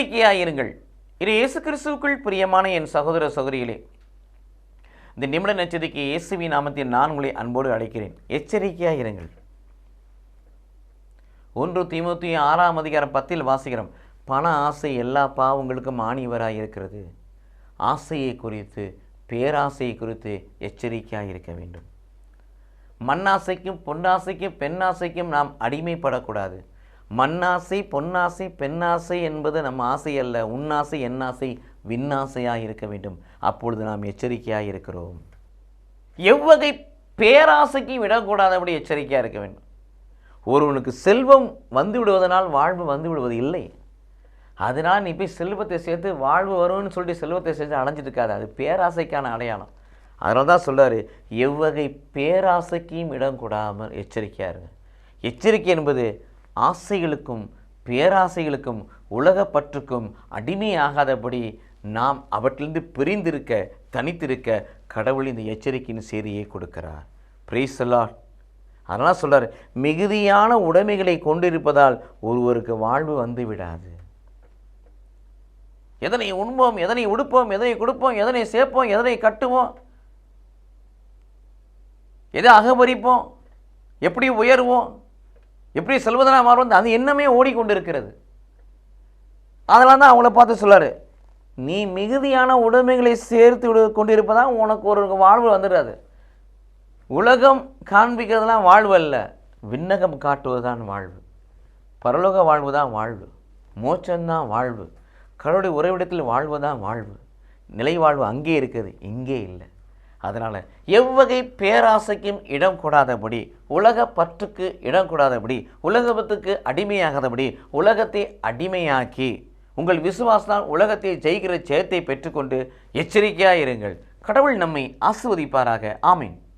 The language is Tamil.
எச்சரிக்கையாயிருங்கள். இது இயேசு கிறிஸ்துவுக்குள் பிரியமான என் சகோதர சகோதரிகளே, இந்த நிமிட நட்சத்திரக்கு இயேசுவின் நாமத்தில் நான் உங்களை அன்போடு அழைக்கிறேன். எச்சரிக்கையாயிருங்கள். 1 தீமோத்தேயு 6:10 வாசிக்கிறோம். பண ஆசை எல்லா பாவங்களுக்கும் ஆணிவராக இருக்கிறது. ஆசையை குறித்து, பேராசையை குறித்து எச்சரிக்கையாக இருக்க வேண்டும். மண்ணாசைக்கும் பொன்னாசைக்கும் பெண்ணாசைக்கும் நாம் அடிமைப்படக்கூடாது. மண்ணாசை, பொன்னாசை, பெண்ணாசை என்பது நம்ம ஆசை அல்ல. உன்னாசை, எண்ணாசை, விண்ணாசையாக இருக்க வேண்டும். அப்பொழுது நாம் எச்சரிக்கையாக இருக்கிறோம். எவ்வகை பேராசைக்கும் விடக்கூடாதபடி எச்சரிக்கையாக இருக்க வேண்டும். ஒருவனுக்கு செல்வம் வந்து விடுவதனால் வாழ்வு வந்து விடுவது இல்லை. அதனால் நீ போய் செல்வத்தை சேர்த்து வாழ்வு வரும்னு சொல்லிட்டு செல்வத்தை சேர்த்து அடைஞ்சிட்டு இருக்காது. அது பேராசைக்கான அடையாளம். அதனால தான் சொல்கிறார், எவ்வகை பேராசைக்கும் இடம் கொடாமல் எச்சரிக்கையாக இருங்க. எச்சரிக்கை என்பது ஆசைகளுக்கும் பேராசைகளுக்கும் உலகப்பற்றுக்கும் அடிமையாகாதபடி நாம் அவற்றிலிருந்து பிரிந்திருக்க, தனித்திருக்க கடவுள் இந்த எச்சரிக்கையின் செய்தியை கொடுக்கிறார். Praise the Lord. அதனால் சொல்கிறார், மிகுதியான உடைமைகளை கொண்டிருப்பதால் ஒருவருக்கு வாழ்வு வந்து விடாது. எதனை உண்போம், எதனை உடுப்போம், எதனை கொடுப்போம், எதனை சேர்ப்போம், எதனை கட்டுவோம், எதை அகபரிப்போம், எப்படி உயர்வோம், எப்படி செல்வதனா மாறுவோம், அது எண்ணமே ஓடிக்கொண்டிருக்கிறது. அதெல்லாம் தான் அவங்கள பார்த்து சொல்லாரு, நீ மிகுதியான உடைமைகளை சேர்த்து கொண்டிருப்பதா உனக்கு ஒரு வாழ்வு வந்துடாது. உலகம் காண்பிக்கிறதுலாம் வாழ்வு அல்ல, விண்ணகம் காட்டுவது தான் வாழ்வு. பரலோக வாழ்வு தான் வாழ்வு. மோட்சம்தான் வாழ்வு. கடவுளுடைய உறைவிடத்தில் வாழ்வு தான் வாழ்வு. நிலை வாழ்வு அங்கே இருக்குது, இங்கே இல்லை. அதனால் எவ்வகை பேராசைக்கும் இடம் கொடாதபடி, உலக பற்றுக்கு இடம் கொடாதபடி, உலகத்துக்கு அடிமையாகாதபடி, உலகத்தை அடிமையாக்கி உங்கள் விசுவாசத்தால் உலகத்தை ஜெயிக்கிற ஜெயத்தை பெற்றுக்கொண்டு எச்சரிக்கையாக இருங்கள். கடவுள் நம்மை ஆசீர்வதிப்பாராக. ஆமீன்.